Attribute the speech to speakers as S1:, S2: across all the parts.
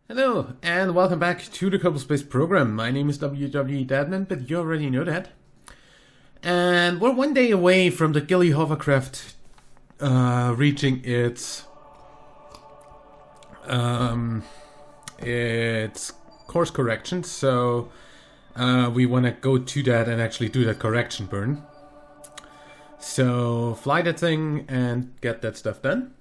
S1: Hello, and welcome back to the Kerbal Space program. My name is Dadman, but you already know that. And we're one day away from the Gilly hovercraft reaching its course correction, so we want to go to that and actually do that correction burn. So fly that thing and get that stuff done.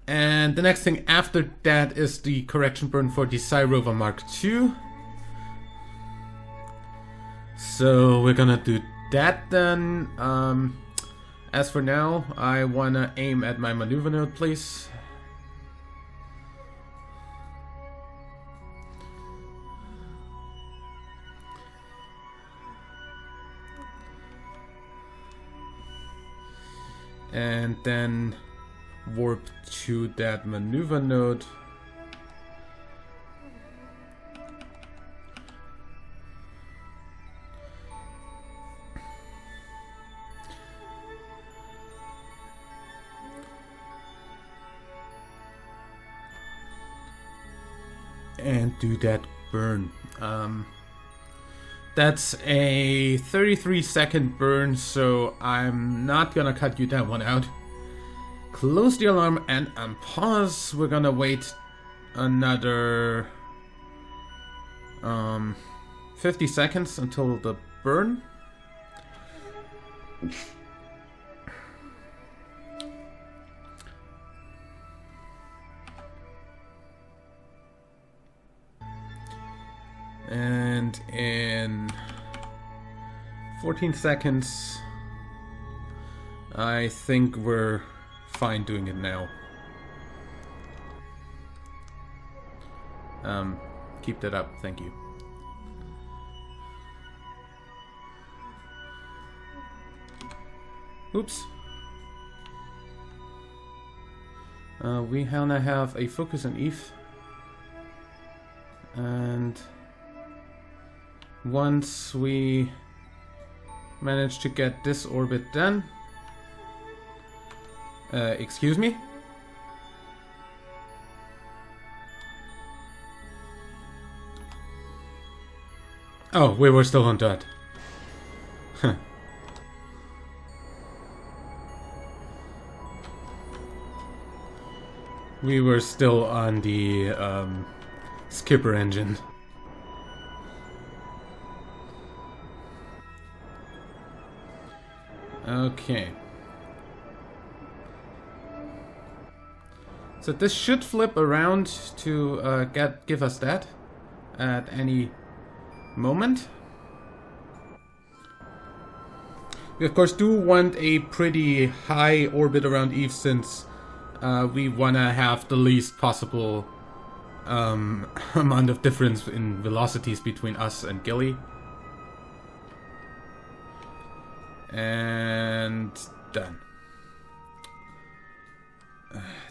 S1: And the next thing after that is the correction burn for the Psy Rover Mark II. So we're gonna do that then. As for now, I wanna aim at my maneuver node, please. And then warp to that maneuver node. And do that burn. That's a 33-second burn, so I'm not gonna cut you that one out. Close the alarm and unpause. We're gonna wait another 50 seconds until the burn. And in 14 seconds, I think we're fine doing it now. Keep that up, thank you. Oops. We now have a focus on Eve. And once we manage to get this orbit done, excuse me? Oh, we were still on that. Huh. We were still on the skipper engine. Okay. So this should flip around to give us that at any moment. We of course do want a pretty high orbit around Eve, since we wanna have the least possible amount of difference in velocities between us and Gilly. And done.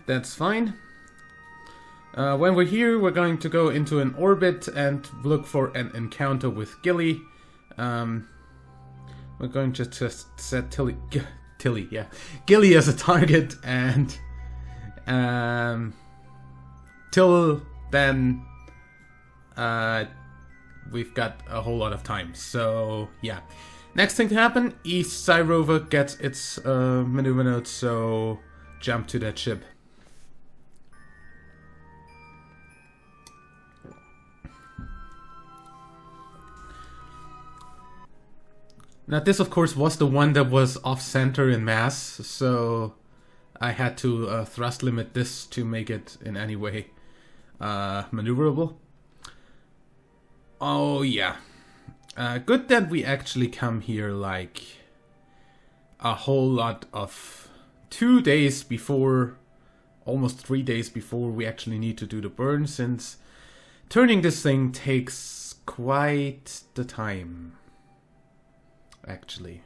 S1: That's fine. When we're here, we're going to go into an orbit and look for an encounter with Gilly. We're going to just set Gilly as a target, and till then, we've got a whole lot of time. So yeah. Next thing to happen, East Psy Rover gets its maneuver node, so jump to that ship. Now this of course was the one that was off-center in mass, so I had to thrust limit this to make it in any way maneuverable. Oh yeah. Good that we actually come here like a whole lot of 2 days before, almost 3 days before we actually need to do the burn, since turning this thing takes quite the time, actually.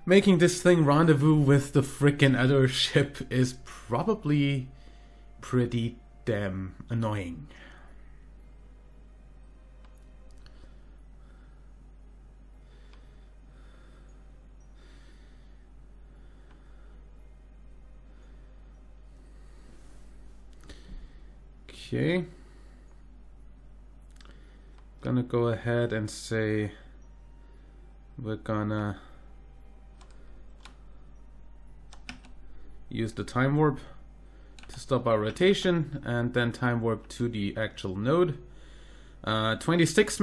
S1: Making this thing rendezvous with the frickin' other ship is probably pretty damn annoying. Okay. Gonna go ahead and say we're gonna use the time warp to stop our rotation and then time warp to the actual node. 26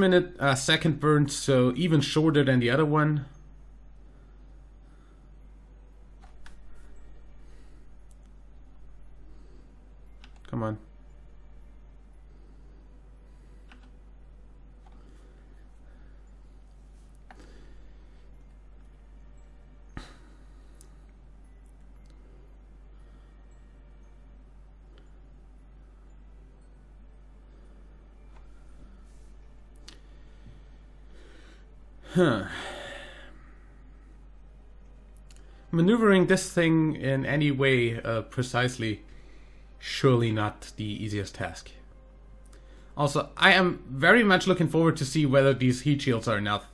S1: second burn, so even shorter than the other one. Come on. Maneuvering this thing in any way precisely, surely not the easiest task. Also, I am very much looking forward to see whether these heat shields are enough.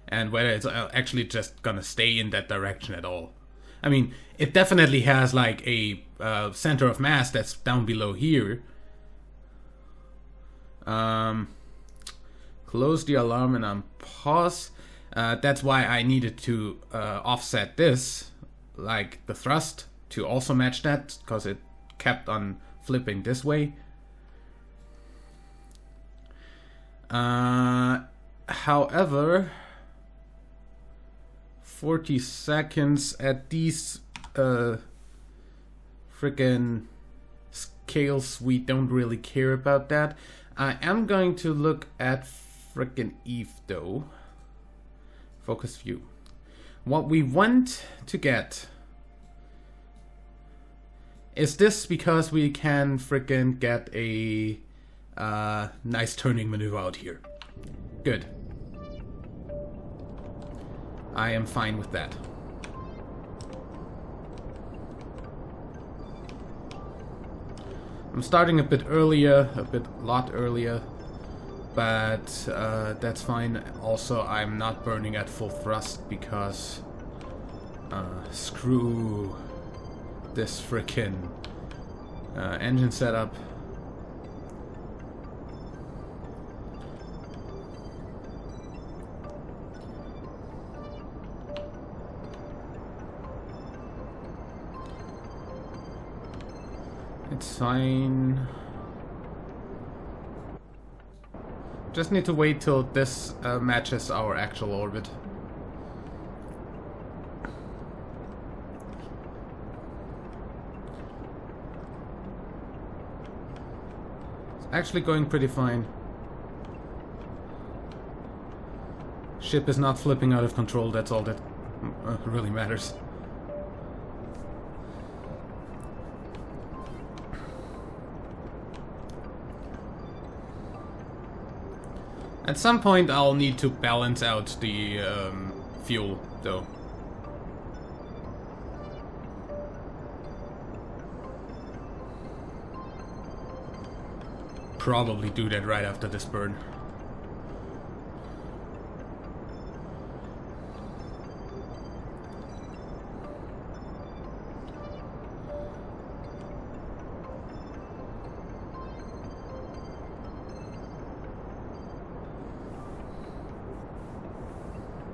S1: And whether it's actually just gonna stay in that direction at all. I mean, it definitely has like a center of mass that's down below here. Close the alarm and unpause. That's why I needed to offset this, like the thrust, to also match that, because it kept on flipping this way. However, 40 seconds at these freaking scales, we don't really care about that. I am going to look at frickin' Eve though. Focus view. What we want to get is this, because we can frickin' get a nice turning maneuver out here. Good. I am fine with that. I'm starting a bit earlier, a lot earlier. But that's fine. Also, I'm not burning at full thrust because screw this frickin' engine setup. It's fine. Just need to wait till this matches our actual orbit. It's actually going pretty fine. Ship is not flipping out of control, that's all that really matters. At some point I'll need to balance out the fuel, though. Probably do that right after this burn.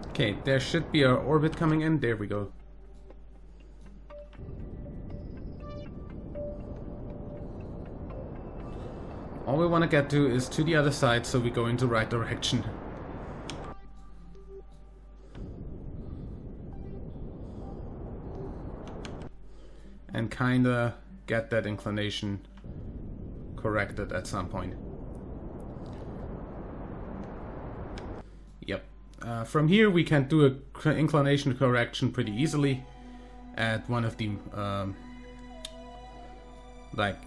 S1: Okay, there should be our orbit coming in. There we go. All we want to get to is to the other side, so we go in the right direction. And kinda get that inclination corrected at some point. Yep. From here we can do a inclination correction pretty easily at one of the like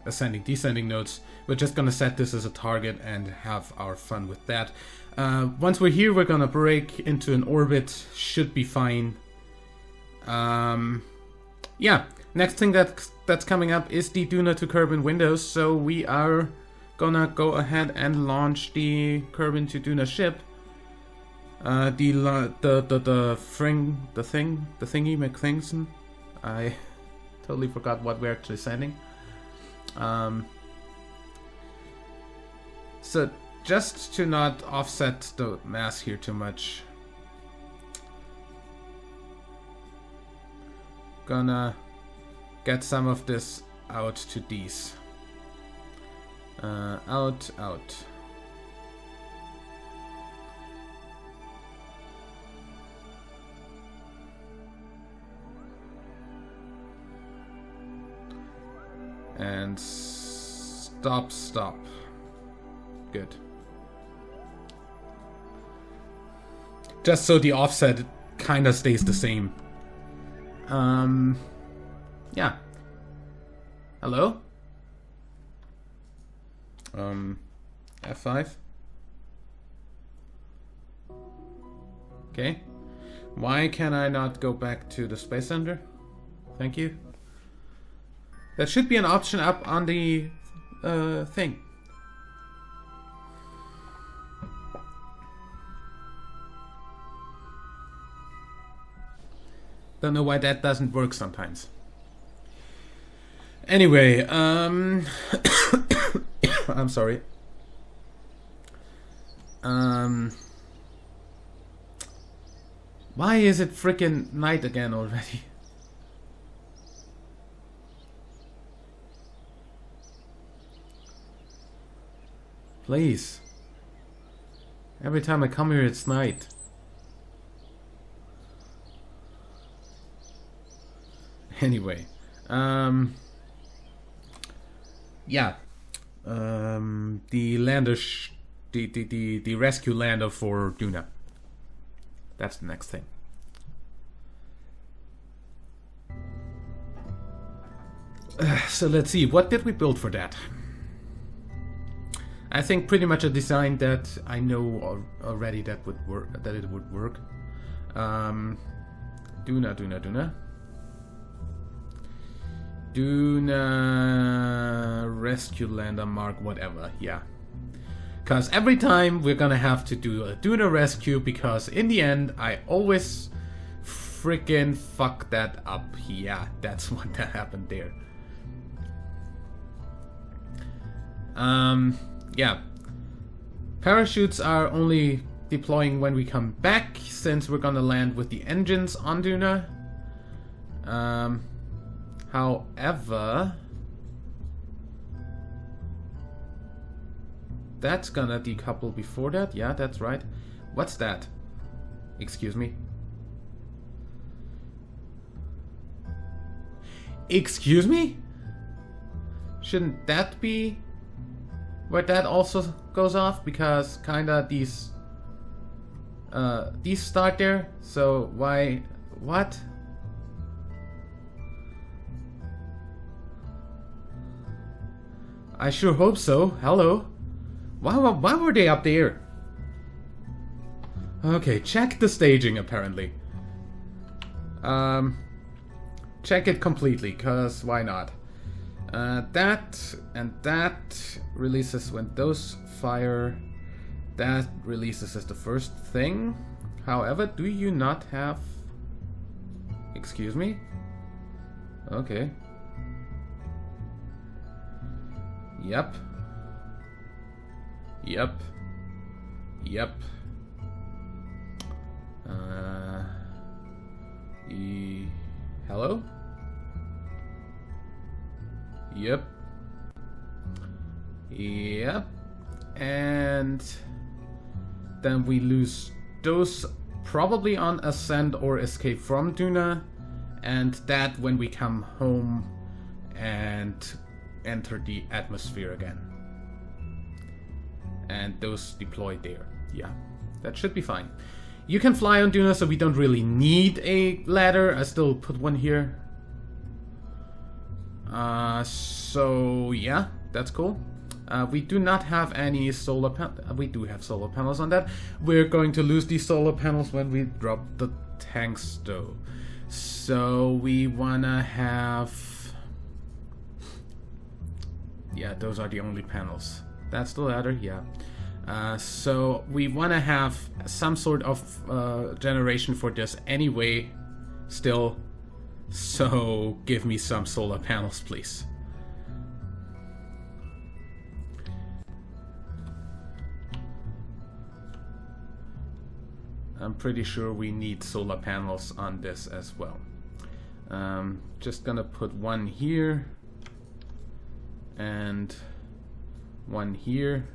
S1: ascending descending nodes. We're just gonna set this as a target and have our fun with that. Once we're here, we're gonna break into an orbit. Should be fine. Yeah, next thing that's coming up is the Duna to Kerbal windows. So we are gonna go ahead and launch the Kerbal to Duna ship. The thingy McThingson. I totally forgot what we're actually sending. So just to not offset the mass here too much, gonna get some of this out to these. Out. And stop. Good. Just so the offset kind of stays the same. Yeah. Hello? F5. Okay. Why can I not go back to the Space Center? Thank you. That should be an option up on the thing. Don't know why that doesn't work sometimes. Anyway, I'm sorry. Why is it freaking night again already? Please. Every time I come here, it's night. Anyway, yeah, the lander, the rescue lander for Duna. That's the next thing. So let's see, what did we build for that? I think pretty much a design that I know already that would work. That it would work. Duna. Duna rescue lander mark whatever, yeah. Because every time we're gonna have to do a Duna rescue, because in the end I always freaking fuck that up. Yeah, that's what that happened there. Yeah. Parachutes are only deploying when we come back, since we're gonna land with the engines on Duna. However, that's gonna decouple before that. Yeah, that's right. What's that? Excuse me. Excuse me? Shouldn't that be where that also goes off? Because kinda these start there. So why? What? I sure hope so. Hello. Why were they up there? Okay, check the staging apparently. Check it completely, cause why not? That and that releases when those fire. That releases as the first thing. However, do you not have... Excuse me? Okay. Yep. Hello? Yep. And then we lose those probably on ascent or escape from Duna, and that when we come home and enter the atmosphere again. And those deployed there. Yeah, that should be fine. You can fly on Duna, so we don't really need a ladder. I still put one here. So yeah, that's cool. We do not have any solar panels. We do have solar panels on that. We're going to lose these solar panels when we drop the tanks though. So we wanna have... Yeah, those are the only panels. That's the ladder, yeah. So we wanna have some sort of generation for this anyway, still. So give me some solar panels, please. I'm pretty sure we need solar panels on this as well. Just gonna put one here and one here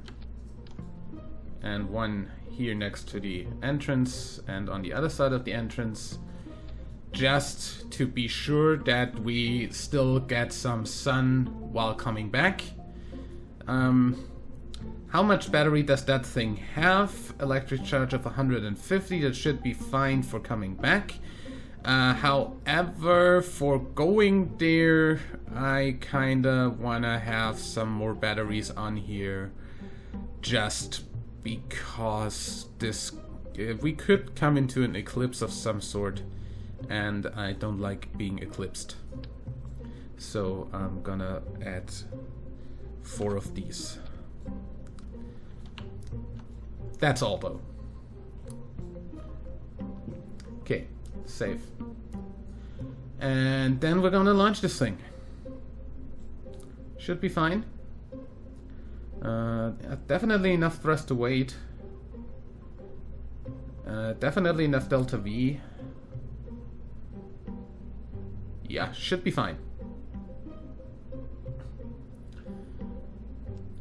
S1: and one here next to the entrance and on the other side of the entrance, just to be sure that we still get some sun while coming back. How much battery does that thing have? Electric charge of 150, that should be fine for coming back. However, for going there, I kinda wanna have some more batteries on here, just because we could come into an eclipse of some sort, and I don't like being eclipsed. So I'm gonna add 4 of these. That's all though. Okay, save. And then we're gonna launch this thing. Should be fine. Definitely enough thrust to weight. Definitely enough delta V. Yeah, should be fine.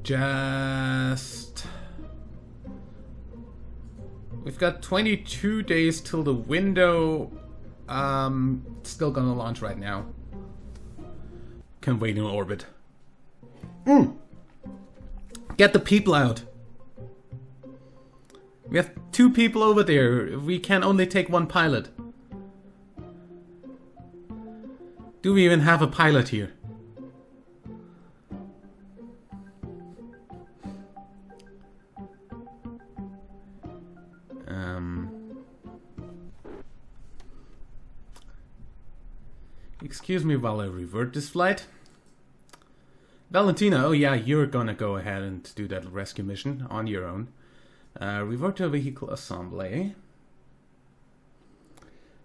S1: Just... We've got 22 days till the window. Still gonna launch right now. Can wait in orbit. Get the people out. We have 2 people over there. We can only take 1 pilot. Do we even have a pilot here? Excuse me while I revert this flight. Valentina, oh yeah, you're gonna go ahead and do that rescue mission on your own. Revert to vehicle assembly.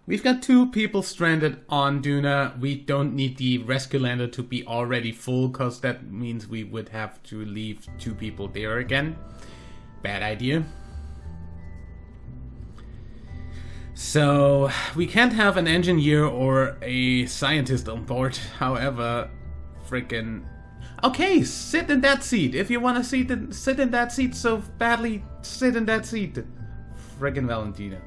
S1: We've got 2 people stranded on Duna. We don't need the rescue lander to be already full, because that means we would have to leave 2 people there again. Bad idea. So, we can't have an engineer or a scientist on board. However, frickin'... Okay, sit in that seat. If you want to sit in that seat so badly, sit in that seat. Frickin' Valentina.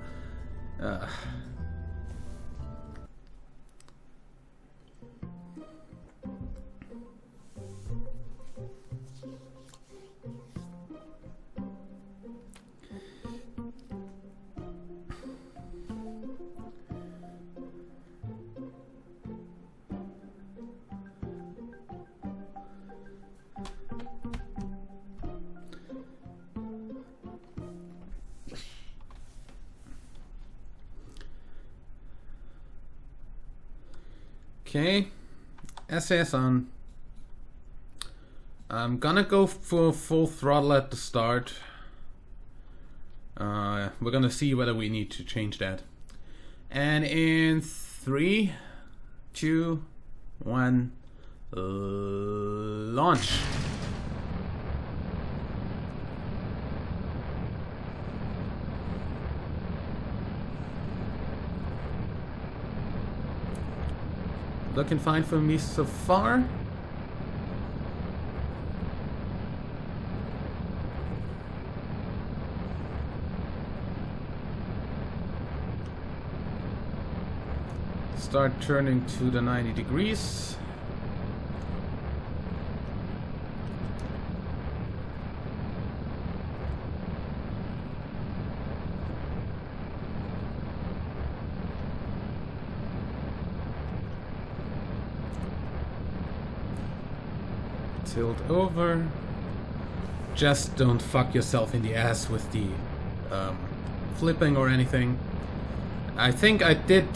S1: Okay, SAS on. I'm gonna go for full throttle at the start. We're gonna see whether we need to change that. And in 3, 2, 1, launch. Looking fine for me so far. Start turning to the 90 degrees. Tilt over. Just don't fuck yourself in the ass with the flipping or anything. I think I did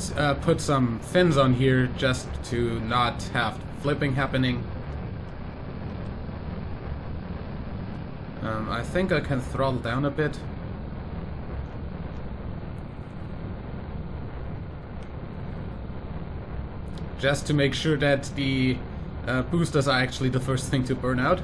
S1: put some fins on here just to not have flipping happening. I think I can throttle down a bit. Just to make sure that the boosters are actually the first thing to burn out.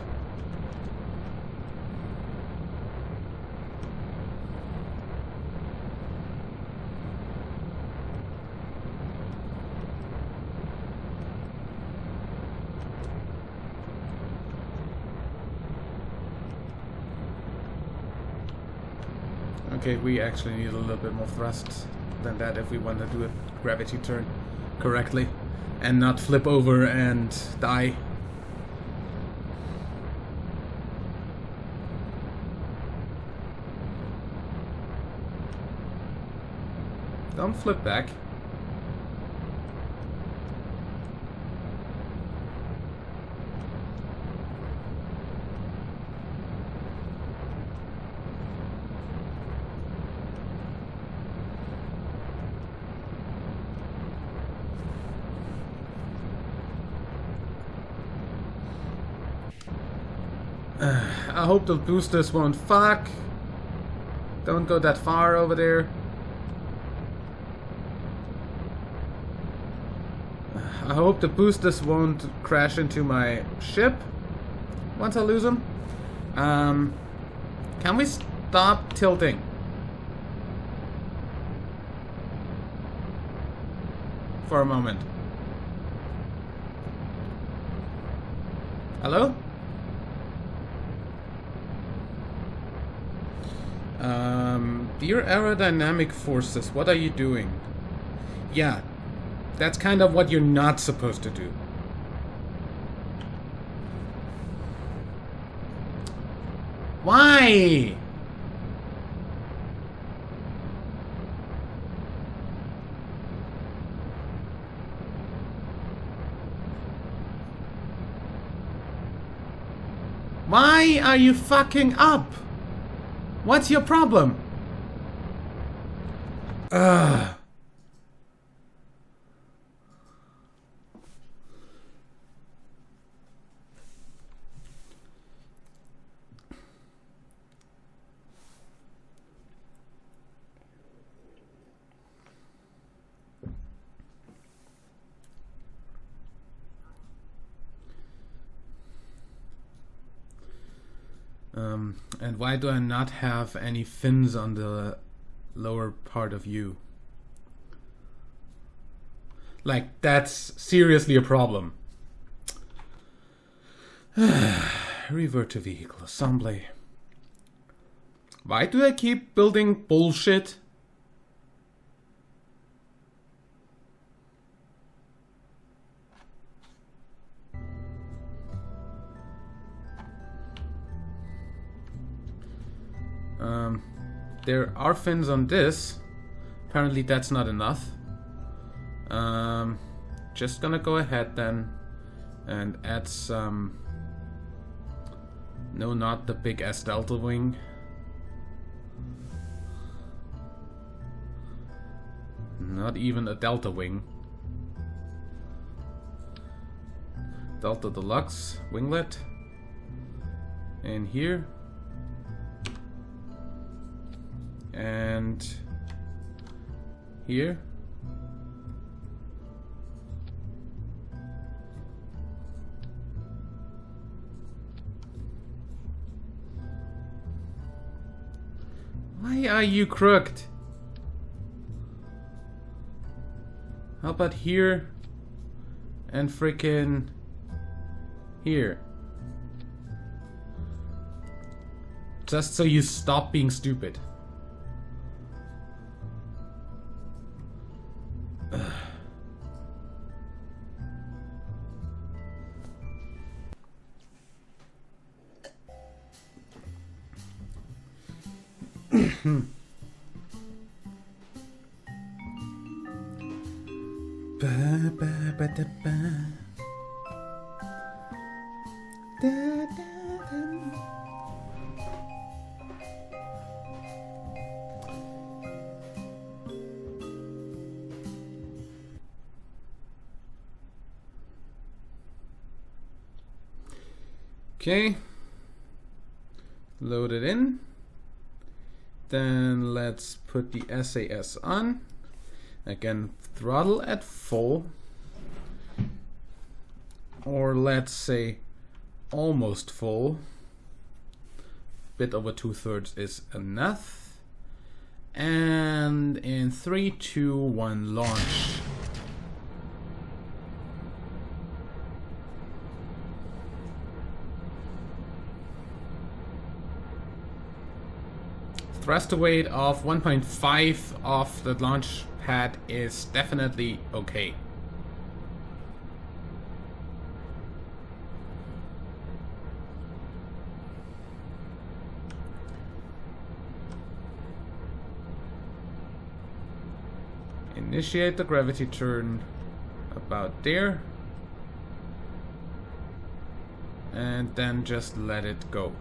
S1: Okay, we actually need a little bit more thrust than that if we want to do a gravity turn correctly and not flip over and die. Don't flip back. I hope the boosters won't fuck. Don't go that far over there. I hope the boosters won't crash into my ship once I lose them. Can we stop tilting? For a moment. Hello? Dear aerodynamic forces, what are you doing? Yeah, that's kind of what you're not supposed to do. Why? Why are you fucking up? What's your problem? Ugh. And why do I not have any fins on the lower part of you? Like, that's seriously a problem. Revert to vehicle assembly. Why do I keep building bullshit? There are fins on this. Apparently that's not enough. Just gonna go ahead then and add some... No, not the big S delta wing. Not even a delta wing. Delta Deluxe winglet. And here. And here. Why are you crooked? How about here and frickin' here? Just so you stop being stupid. Okay, load it in. Then let's put the SAS on. Again, throttle at full. Or let's say almost full. Bit over 2/3 is enough. And in 3, 2, 1, launch. thruster weight of 1.5 off the launch pad is definitely okay. Initiate the gravity turn about there. And then just let it go.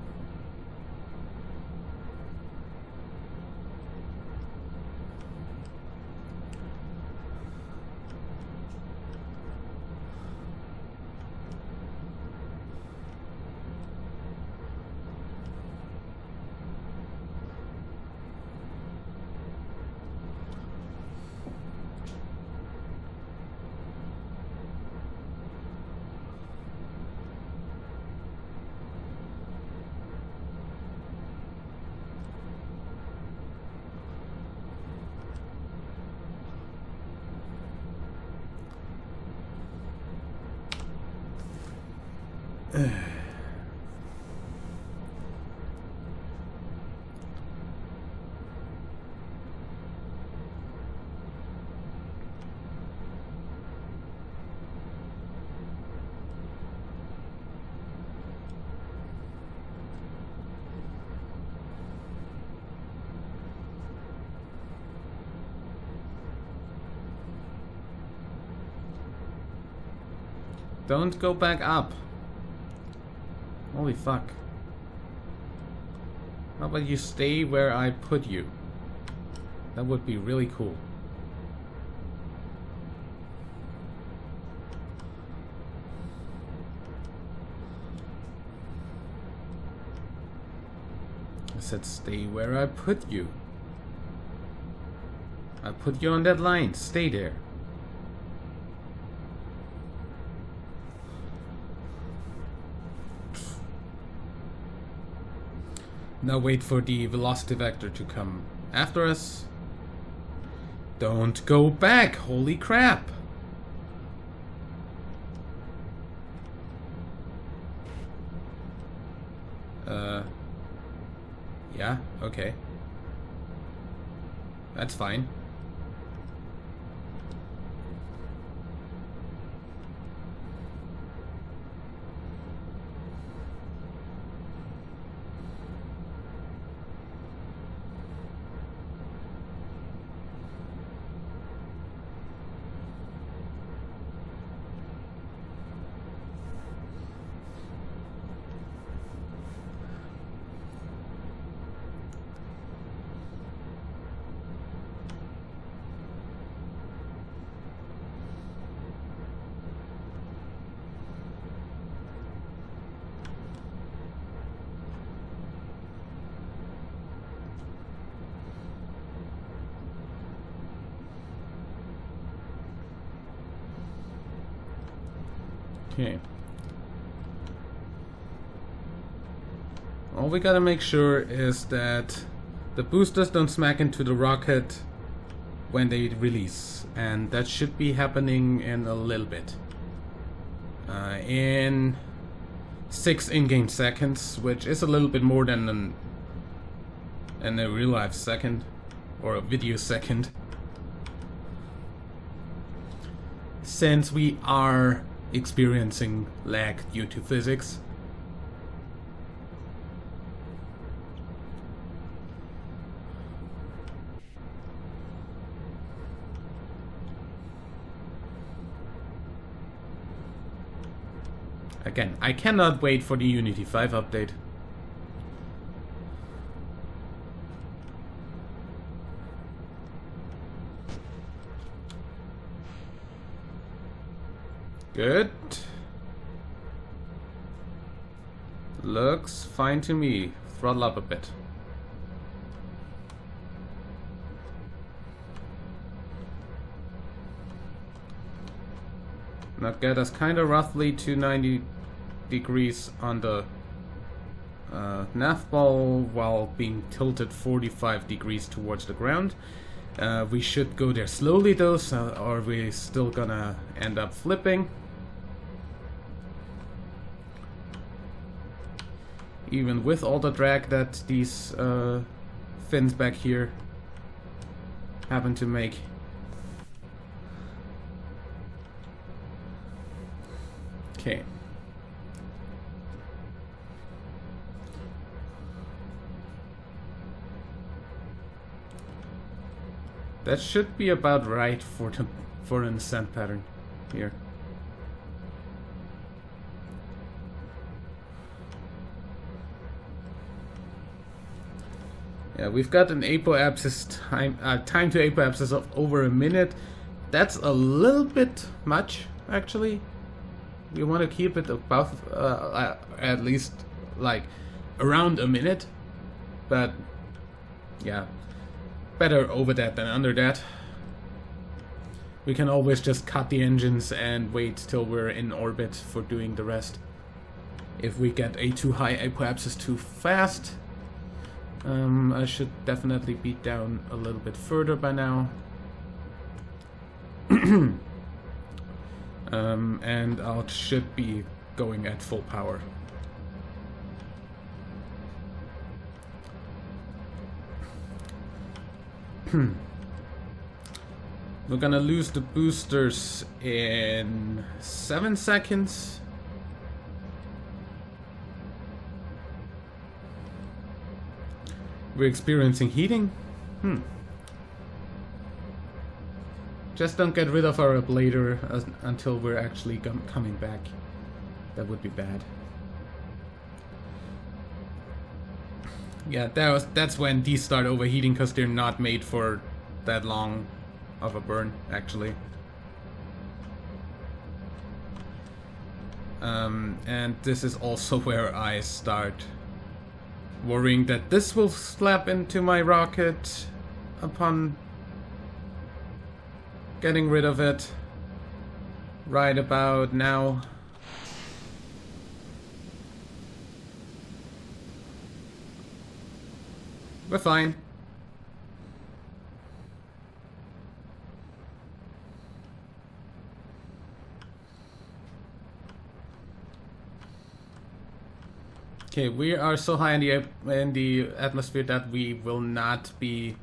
S1: Don't go back up. Holy fuck. How about you stay where I put you? That would be really cool. I said stay where I put you. I put you on that line. Stay there. Now wait for the velocity vector to come after us. Don't go back! Holy crap! Yeah, okay. That's fine. Okay. All we gotta make sure is that the boosters don't smack into the rocket when they release, and that should be happening in a little bit. In 6 in-game seconds, which is a little bit more than a real-life second, or a video second. Since we are experiencing lag due to physics. Again, I cannot wait for the Unity 5 update. Good. Looks fine to me. Throttle up a bit. Now get us kind of roughly to 90 degrees on the nav ball while being tilted 45 degrees towards the ground. We should go there slowly though, or we're still gonna end up flipping. Even with all the drag that these fins back here happen to make. Okay. That should be about right for an ascent pattern here. Yeah, we've got an apoapsis time to apoapsis of over a minute. That's a little bit much, actually. We want to keep it above at least like around a minute, but yeah, better over that than under that. We can always just cut the engines and wait till we're in orbit for doing the rest. If we get a too high apoapsis too fast, I should definitely be down a little bit further by now. And I should be going at full power. We're gonna lose the boosters in 7 seconds. We're experiencing heating. Just don't get rid of our ablator until we're actually coming back. That would be bad. Yeah, that's when these start overheating, because they're not made for that long of a burn, actually. And this is also where I start worrying that this will slap into my rocket upon getting rid of it right about now. We're fine. Okay, we are so high in the atmosphere that we will not be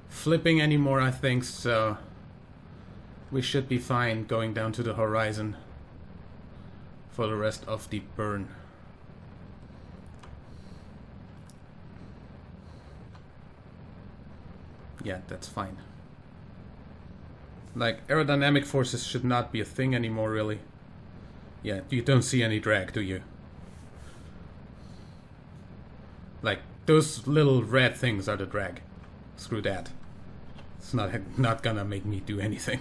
S1: flipping anymore, I think, so we should be fine going down to the horizon for the rest of the burn. Yeah, that's fine. Like, aerodynamic forces should not be a thing anymore, really. Yeah, you don't see any drag, do you? Like, those little red things are the drag. Screw that. It's not gonna make me do anything.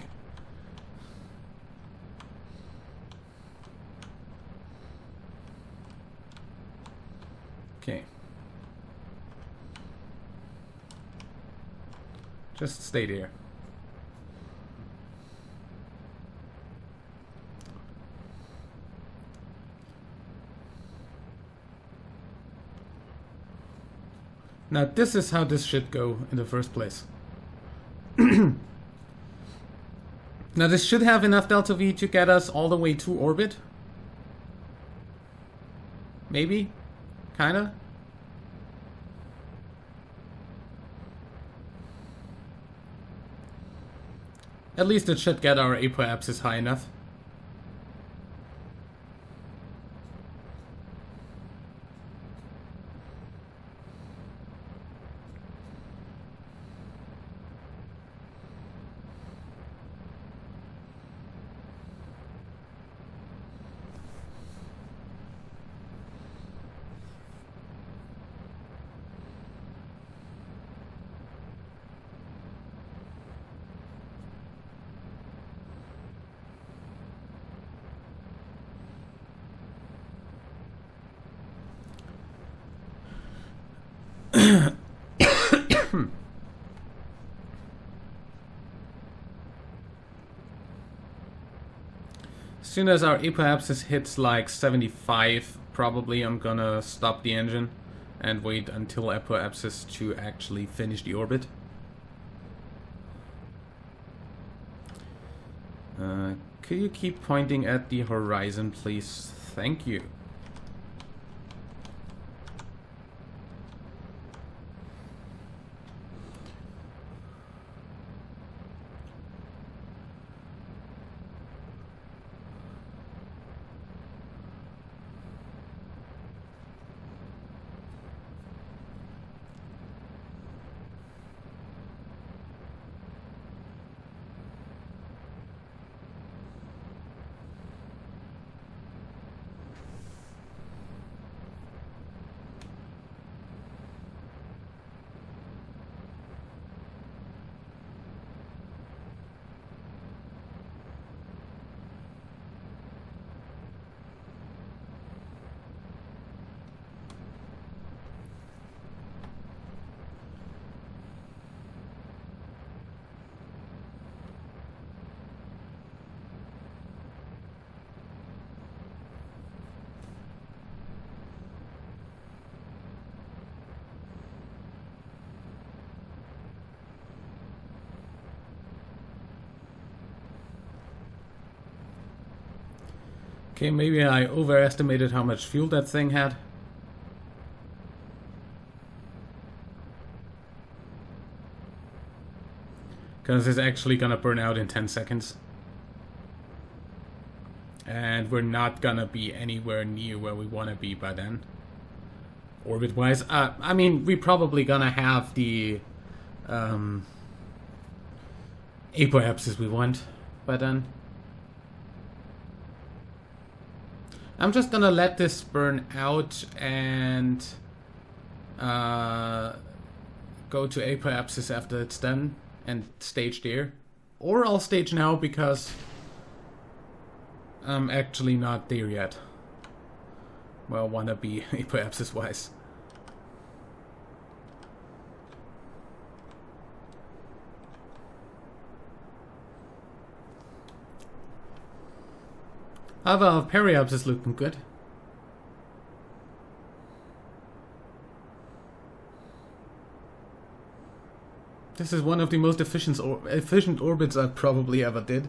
S1: Okay. Just stay there. Now this is how this should go in the first place. Now this should have enough delta V to get us all the way to orbit. Maybe? Kinda? At least it should get our apoapsis high enough. As soon as our apoapsis hits like 75, probably I'm gonna stop the engine and wait until apoapsis to actually finish the orbit. Could you keep pointing at the horizon, please? Thank you. Okay, maybe I overestimated how much fuel that thing had. Because it's actually gonna burn out in 10 seconds. And we're not gonna be anywhere near where we wanna be by then. Orbit-wise. I mean, we're probably gonna have the apoapsis we want by then. I'm just gonna let this burn out and go to apoapsis after it's done and stage there. Or I'll stage now because I'm actually not there yet. Well, wanna be apoapsis wise. How about periapsis looking good? This is one of the most efficient orbits I probably ever did.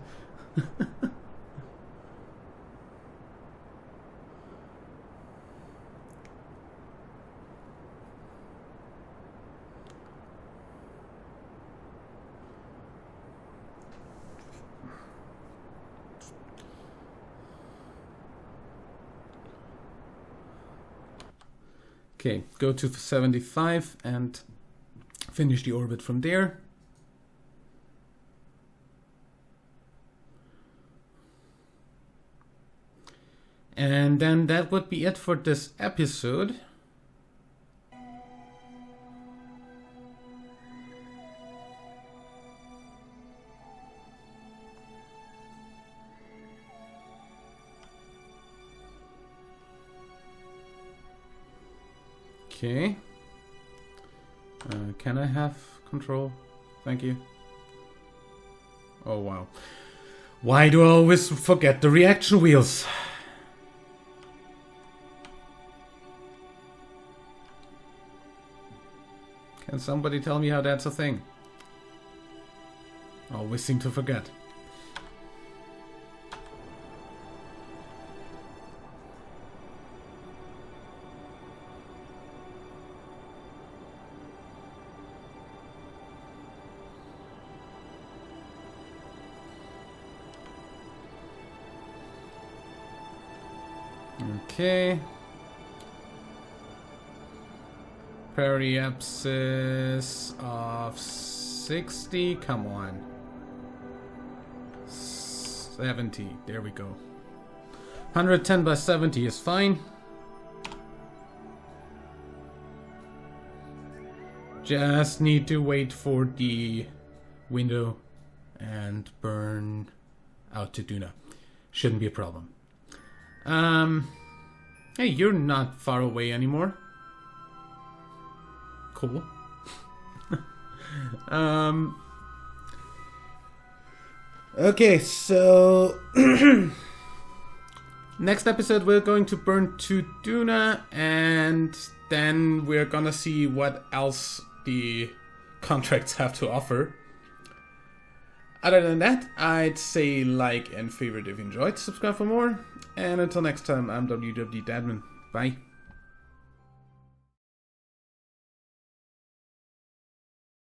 S1: Okay, go to 75 and finish the orbit from there. And then that would be it for this episode. Okay. Can I have control? Thank you. Oh wow. Why do I always forget the reaction wheels? Can somebody tell me how that's a thing? I always seem to forget. Okay. Periapsis of 60. Come on. 70. There we go. 110 by 70 is fine. Just need to wait for the window and burn out to Duna. Shouldn't be a problem. Hey, you're not far away anymore. Cool. Okay, so next episode we're going to burn to Duna, and then we're gonna see what else the contracts have to offer. Other than that, I'd say like and favorite if you enjoyed, subscribe for more, and until next time, I'm WWDadman. Bye.